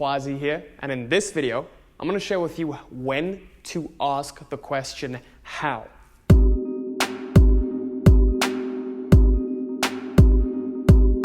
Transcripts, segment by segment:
Quazi here, and in this video, I'm going to share with you when to ask the question how.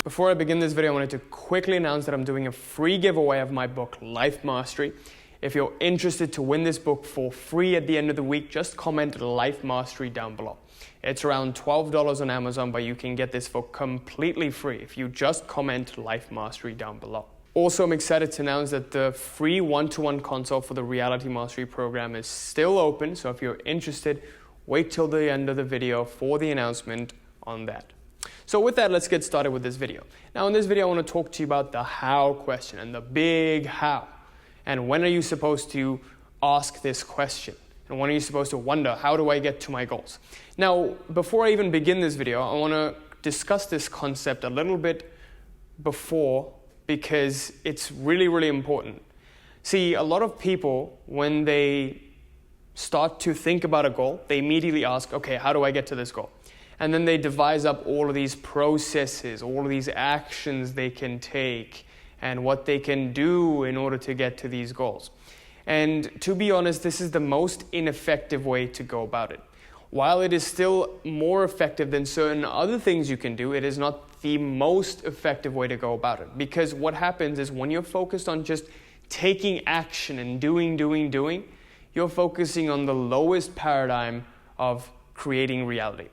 Before I begin this video, I wanted to quickly announce that I'm doing a free giveaway of my book, Life Mastery. If you're interested to win this book for free at the end of the week, just comment Life Mastery down below. It's around $12 on Amazon, but you can get this for completely free if you just comment Life Mastery down below. Also, I'm excited to announce that the free one-to-one consult for the Reality Mastery program is still open. So if you're interested, wait till the end of the video for the announcement on that. So with that, let's get started with this video. Now in this video, I want to talk to you about the how question and the big how. And when are you supposed to ask this question? And when are you supposed to wonder, how do I get to my goals? Now, before I even begin this video, I want to discuss this concept a little bit before, because it's really, really important. See, a lot of people, when they start to think about a goal, they immediately ask, okay, how do I get to this goal? And then they devise up all of these processes, all of these actions they can take, and what they can do in order to get to these goals. And to be honest, this is the most ineffective way to go about it. While it is still more effective than certain other things you can do, it is not the most effective way to go about it. Because what happens is when you're focused on just taking action and doing, you're focusing on the lowest paradigm of creating reality.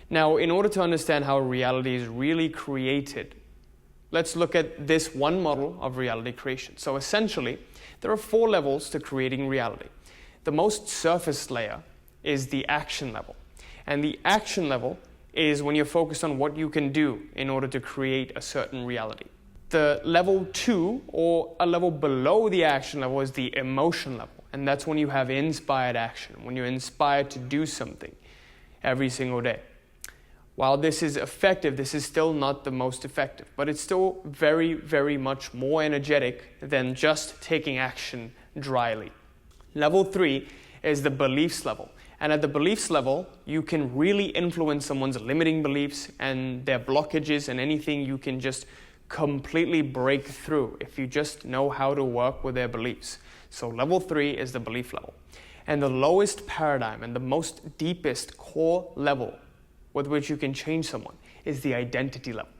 Now, in order to understand how reality is really created, let's look at this one model of reality creation. So essentially, there are 4 levels to creating reality. The most surface layer is the action level. And the action level is when you're focused on what you can do in order to create a certain reality. The level 2, or a level below the action level, is the emotion level. And that's when you have inspired action, when you're inspired to do something every single day. While this is effective, this is still not the most effective, but it's still very, very much more energetic than just taking action dryly. Level 3 is the beliefs level. And at the beliefs level, you can really influence someone's limiting beliefs and their blockages, and anything you can just completely break through if you just know how to work with their beliefs. So level 3 is the belief level. And the lowest paradigm and the most deepest core level with which you can change someone is the identity level.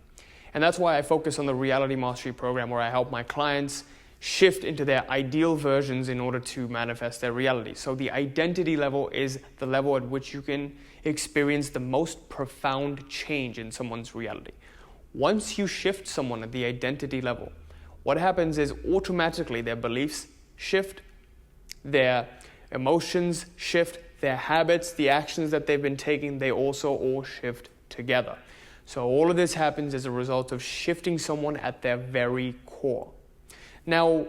And that's why I focus on the Reality Mastery program, where I help my clients shift into their ideal versions in order to manifest their reality. So the identity level is the level at which you can experience the most profound change in someone's reality. Once you shift someone at the identity level, what happens is automatically their beliefs shift, their emotions shift, their habits, the actions that they've been taking, they also all shift together. So all of this happens as a result of shifting someone at their very core. Now,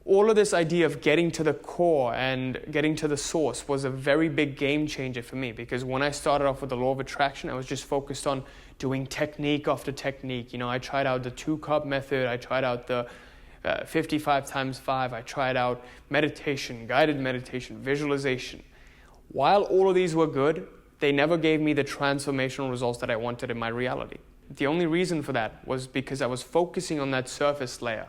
all of this idea of getting to the core and getting to the source was a very big game changer for me, because when I started off with the law of attraction, I was just focused on doing technique after technique. You know, I tried out the 2-cup method, I tried out the 55 times 5, I tried out meditation, guided meditation, visualization. While all of these were good, they never gave me the transformational results that I wanted in my reality. The only reason for that was because I was focusing on that surface layer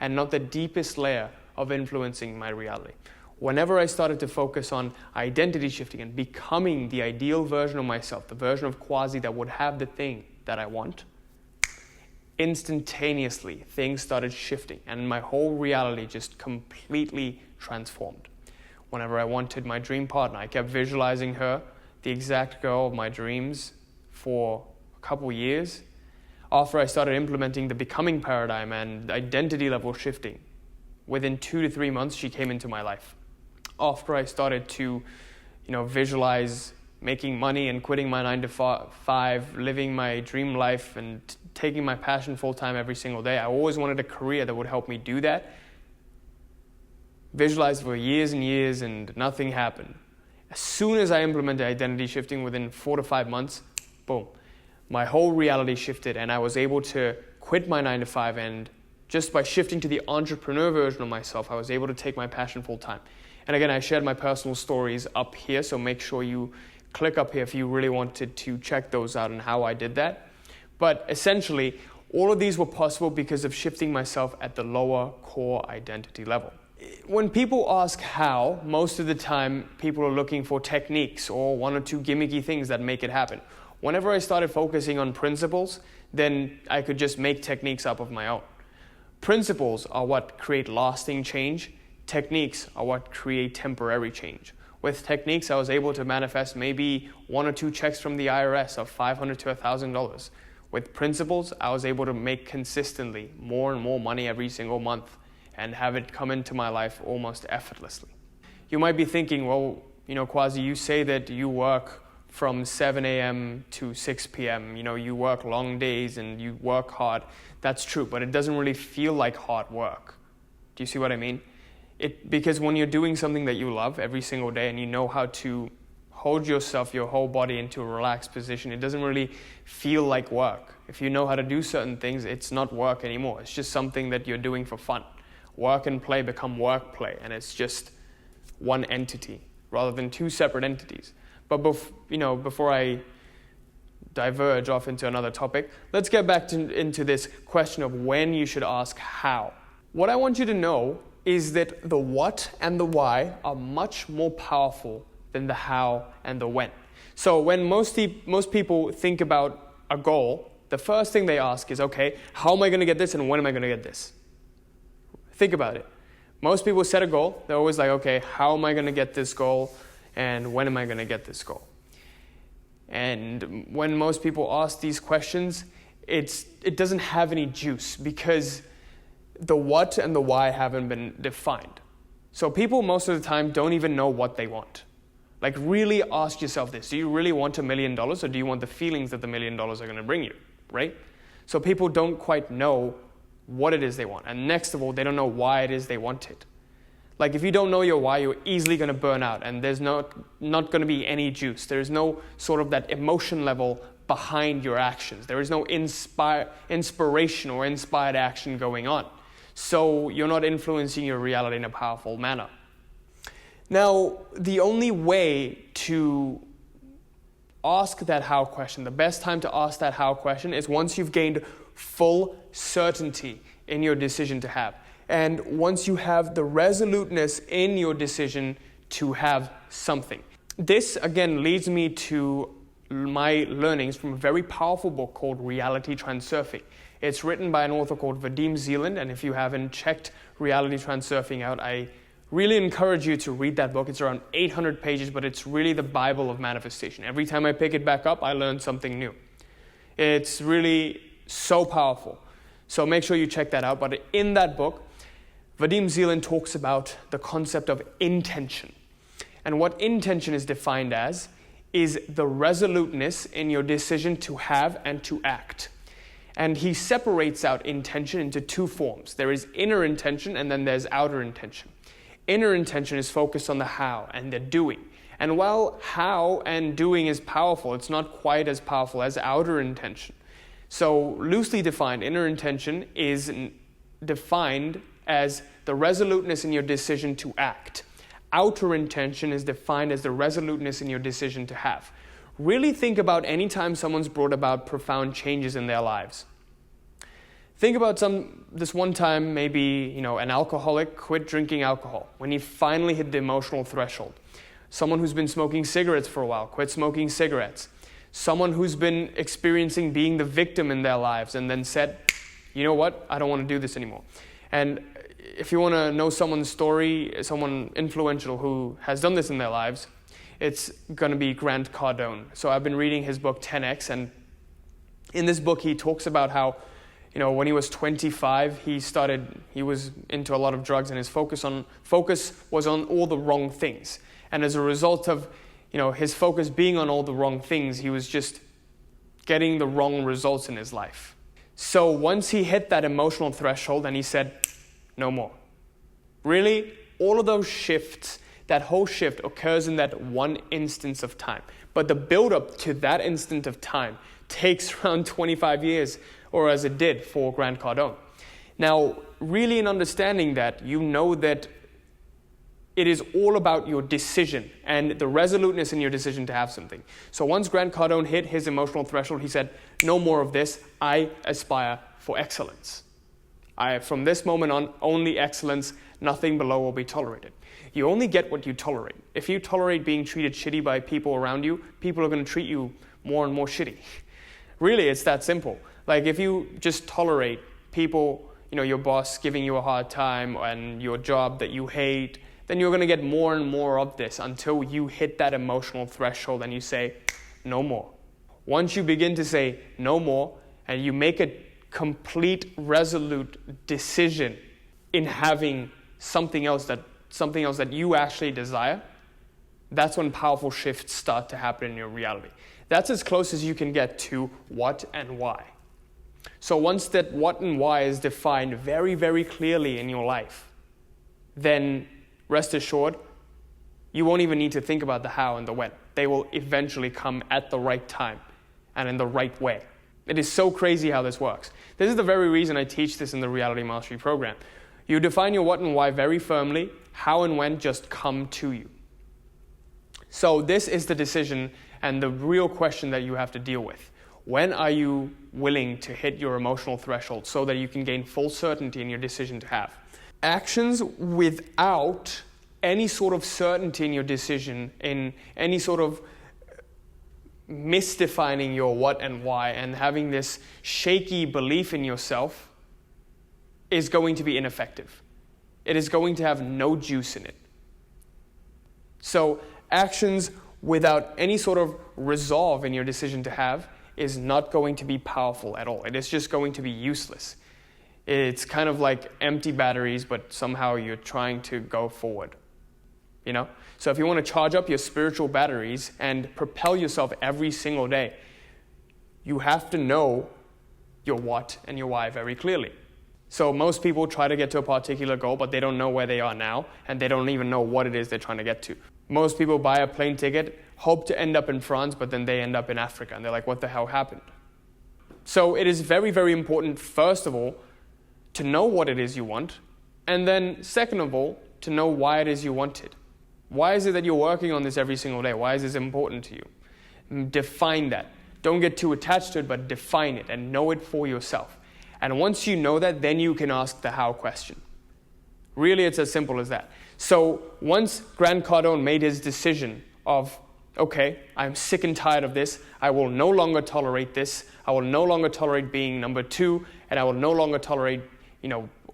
and not the deepest layer of influencing my reality. Whenever I started to focus on identity shifting and becoming the ideal version of myself, the version of Quazi that would have the thing that I want, instantaneously things started shifting and my whole reality just completely transformed. Whenever I wanted my dream partner, I kept visualizing her, the exact girl of my dreams, for a couple years. After I started implementing the becoming paradigm and identity level shifting, within 2 to 3 months, she came into my life. After I started to, visualize making money and quitting my 9 to 5, living my dream life and taking my passion full time every single day, I always wanted a career that would help me do that. Visualized for years and years, and nothing happened. As soon as I implemented identity shifting, within 4 to 5 months, boom, my whole reality shifted, and I was able to quit my 9 to 5, and just by shifting to the entrepreneur version of myself, I was able to take my passion full time. And again, I shared my personal stories up here, so make sure you click up here if you really wanted to check those out and how I did that. But essentially, All of these were possible because of shifting myself at the lower core identity level. When people ask how, most of the time people are looking for techniques or one or two gimmicky things that make it happen. Whenever I started focusing on principles, then I could just make techniques up of my own. Principles are what create lasting change. Techniques are what create temporary change. With techniques, I was able to manifest maybe 1 or 2 checks from the IRS of $500 to $1,000. With principles, I was able to make consistently more and more money every single month and have it come into my life almost effortlessly. You might be thinking, well, Quazi, you say that you work from 7 a.m. to 6 p.m. You work long days and you work hard. That's true, but it doesn't really feel like hard work. Do you see what I mean? Because when you're doing something that you love every single day and you know how to hold yourself, your whole body into a relaxed position, it doesn't really feel like work. If you know how to do certain things, it's not work anymore. It's just something that you're doing for fun. Work and play become work play, and it's just one entity rather than 2 separate entities. But before I diverge off into another topic, let's get back into this question of when you should ask how. What I want you to know is that the what and the why are much more powerful than the how and the when. So when most people think about a goal, the first thing they ask is, okay, how am I going to get this and when am I going to get this? Think about it. Most people set a goal. They're always like, okay, how am I going to get this goal and when am I going to get this goal? And when most people ask these questions, it doesn't have any juice because the what and the why haven't been defined. So people most of the time don't even know what they want. Like, really ask yourself this. Do you really want $1 million or do you want the feelings that the $1 million are going to bring you, right? So people don't quite know what it is they want. And next of all, they don't know why it is they want it. Like, if you don't know your why, you're easily going to burn out and there's not going to be any juice. There's no sort of that emotion level behind your actions. There is no inspiration or inspired action going on. So you're not influencing your reality in a powerful manner. Now, the only way to ask that how question, the best time to ask that how question is once you've gained full certainty in your decision to have. And once you have the resoluteness in your decision to have something. This, again, leads me to my learnings from a very powerful book called Reality Transurfing. It's written by an author called Vadim Zeland, and if you haven't checked Reality Transurfing out, I really encourage you to read that book. It's around 800 pages, but it's really the Bible of manifestation. Every time I pick it back up, I learn something new. It's really so powerful. So make sure you check that out. But in that book, Vadim Zeland talks about the concept of intention. And what intention is defined as is the resoluteness in your decision to have and to act. And he separates out intention into 2 forms. There is inner intention and then there's outer intention. Inner intention is focused on the how and the doing. And while how and doing is powerful, it's not quite as powerful as outer intention. So loosely defined, inner intention is defined as the resoluteness in your decision to act. Outer intention is defined as the resoluteness in your decision to have. Really think about any time someone's brought about profound changes in their lives. Think about this one time, maybe, an alcoholic quit drinking alcohol when he finally hit the emotional threshold. Someone who's been smoking cigarettes for a while, quit smoking cigarettes. Someone who's been experiencing being the victim in their lives and then said, you know what, I don't want to do this anymore. And if you want to know someone's story, someone influential who has done this in their lives, it's going to be Grant Cardone. So I've been reading his book 10X, and in this book he talks about how, when he was 25, he was into a lot of drugs, and his focus was on all the wrong things. And as a result of, his focus being on all the wrong things, he was just getting the wrong results in his life. So once he hit that emotional threshold and he said, no more. Really, all of those shifts, that whole shift occurs in that one instance of time. But the build-up to that instant of time takes around 25 years, or as it did for Grant Cardone. Now, really in understanding that, you know that it is all about your decision and the resoluteness in your decision to have something. So once Grant Cardone hit his emotional threshold, he said, no more of this, I aspire for excellence. From this moment on, only excellence, nothing below will be tolerated. You only get what you tolerate. If you tolerate being treated shitty by people around you, people are going to treat you more and more shitty. Really, it's that simple. Like if you just tolerate people, your boss giving you a hard time and your job that you hate, then you're going to get more and more of this until you hit that emotional threshold and you say, no more. Once you begin to say no more and you make a complete, resolute decision in having something else that you actually desire, that's when powerful shifts start to happen in your reality. That's as close as you can get to what and why. So once that what and why is defined very, very clearly in your life, then rest assured, you won't even need to think about the how and the when. They will eventually come at the right time and in the right way. It is so crazy how this works. This is the very reason I teach this in the Reality Mastery program. You define your what and why very firmly, how and when just come to you. So this is the decision and the real question that you have to deal with. When are you willing to hit your emotional threshold so that you can gain full certainty in your decision to have? Actions without any sort of certainty in your decision, in any sort of misdefining your what and why and having this shaky belief in yourself is going to be ineffective. It is going to have no juice in it. So actions without any sort of resolve in your decision to have is not going to be powerful at all. It is just going to be useless. It's kind of like empty batteries, but somehow you're trying to go forward. So if you want to charge up your spiritual batteries and propel yourself every single day, you have to know your what and your why very clearly. So most people try to get to a particular goal, but they don't know where they are now, and they don't even know what it is they're trying to get to. Most people buy a plane ticket, hope to end up in France, but then they end up in Africa, and they're like, what the hell happened? So it is very, very important, first of all, to know what it is you want, and then second of all, to know why it is you want it. Why is it that you're working on this every single day? Why is this important to you? Define that. Don't get too attached to it, but define it and know it for yourself. And once you know that, then you can ask the how question. Really, it's as simple as that. So once Grant Cardone made his decision of, okay, I'm sick and tired of this. I will no longer tolerate this. I will no longer tolerate being number two, and I will no longer tolerate,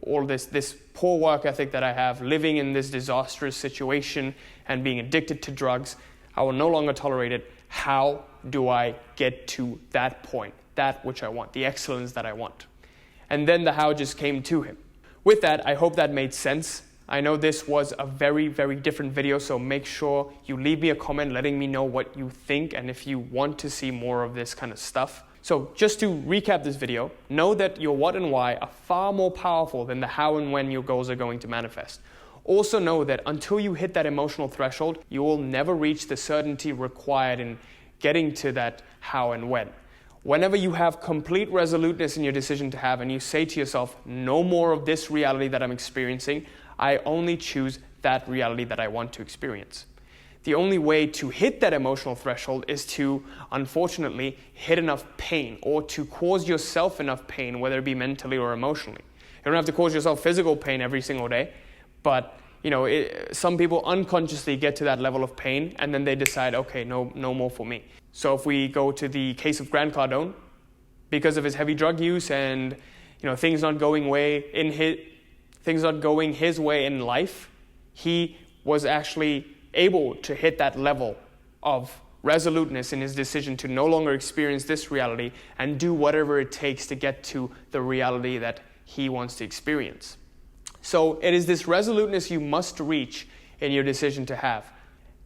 all this poor work ethic that I have, living in this disastrous situation and being addicted to drugs. I will no longer tolerate it. How do I get to that point, that which I want, the excellence that I want? And then the how just came to him. With that, I hope that made sense. I know this was a very, very different video, so make sure you leave me a comment letting me know what you think and if you want to see more of this kind of stuff. So just to recap this video, know that your what and why are far more powerful than the how and when your goals are going to manifest. Also know that until you hit that emotional threshold, you will never reach the certainty required in getting to that how and when. Whenever you have complete resoluteness in your decision to have and you say to yourself, no more of this reality that I'm experiencing, I only choose that reality that I want to experience. The only way to hit that emotional threshold is to, unfortunately, hit enough pain or to cause yourself enough pain, whether it be mentally or emotionally. You don't have to cause yourself physical pain every single day, but some people unconsciously get to that level of pain and then they decide, okay, no more for me. So if we go to the case of Grant Cardone, because of his heavy drug use and things not going his way in life, he was actually able to hit that level of resoluteness in his decision to no longer experience this reality and do whatever it takes to get to the reality that he wants to experience. So it is this resoluteness you must reach in your decision to have.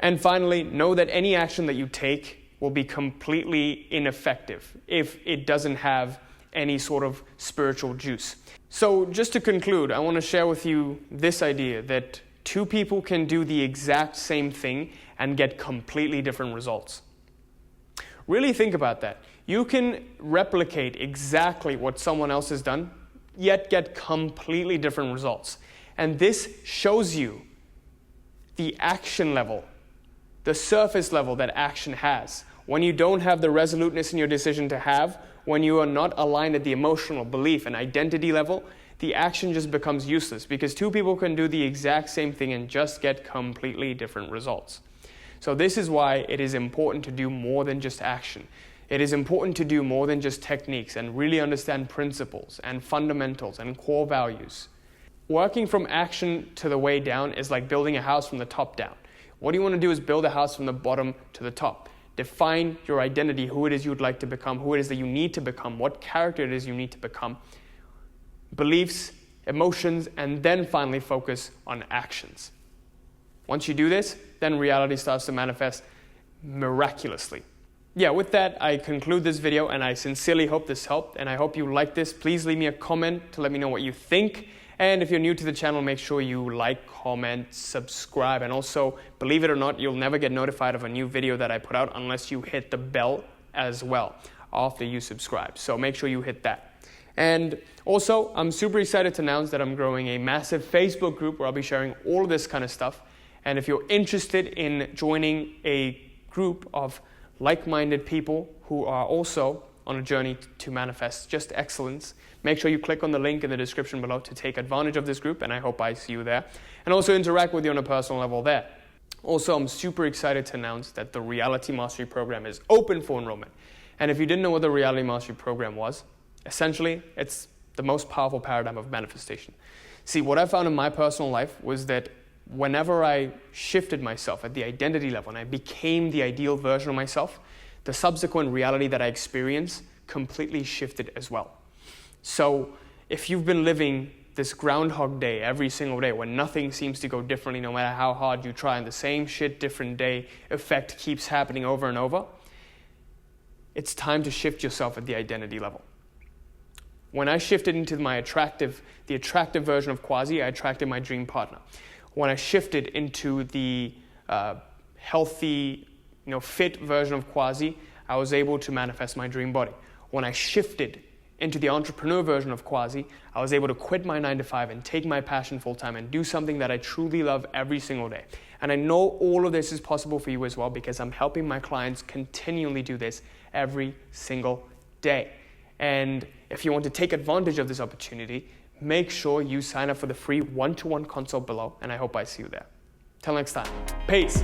And finally, know that any action that you take will be completely ineffective if it doesn't have any sort of spiritual juice. So just to conclude, I want to share with you this idea that two people can do the exact same thing and get completely different results. Really think about that. You can replicate exactly what someone else has done, yet get completely different results. And this shows you the action level, the surface level that action has. when you don't have the resoluteness in your decision to have, when you are not aligned at the emotional, belief, and identity level, the action just becomes useless because two people can do the exact same thing and just get completely different results. So this is why it is important to do more than just action. It is important to do more than just techniques and really understand principles and fundamentals and core values. Working from action to the way down is like building a house from the top down. What you want to do is build a house from the bottom to the top. Define your identity, who it is you would like to become, who it is that you need to become, what character it is you need to become, beliefs, emotions, and then finally focus on actions. Once you do this, then reality starts to manifest miraculously. Yeah, with that, I conclude this video, and I sincerely hope this helped, and I hope you like this. Please leave me a comment to let me know what you think. And if you're new to the channel, make sure you like, comment, subscribe, and also, believe it or not, you'll never get notified of a new video that I put out unless you hit the bell as well after you subscribe. So make sure you hit that. And also, I'm super excited to announce that I'm growing a massive Facebook group where I'll be sharing all of this kind of stuff. And if you're interested in joining a group of like-minded people who are also on a journey to manifest just excellence, make sure you click on the link in the description below to take advantage of this group, and I hope I see you there. And also interact with you on a personal level there. Also, I'm super excited to announce that the Reality Mastery Program is open for enrollment. And if you didn't know what the Reality Mastery Program was, essentially, it's the most powerful paradigm of manifestation. See, what I found in my personal life was that whenever I shifted myself at the identity level and I became the ideal version of myself, the subsequent reality that I experienced completely shifted as well. So if you've been living this Groundhog Day every single day when nothing seems to go differently no matter how hard you try and the same shit, different day effect keeps happening over and over, it's time to shift yourself at the identity level. When I shifted into the attractive version of Quazi, I attracted my dream partner. When I shifted into the healthy, fit version of Quazi, I was able to manifest my dream body. When I shifted into the entrepreneur version of Quazi, I was able to quit my 9-to-5 and take my passion full-time and do something that I truly love every single day. And I know all of this is possible for you as well because I'm helping my clients continually do this every single day. And if you want to take advantage of this opportunity, make sure you sign up for the free one-to-one consult below, and I hope I see you there. Till next time, peace.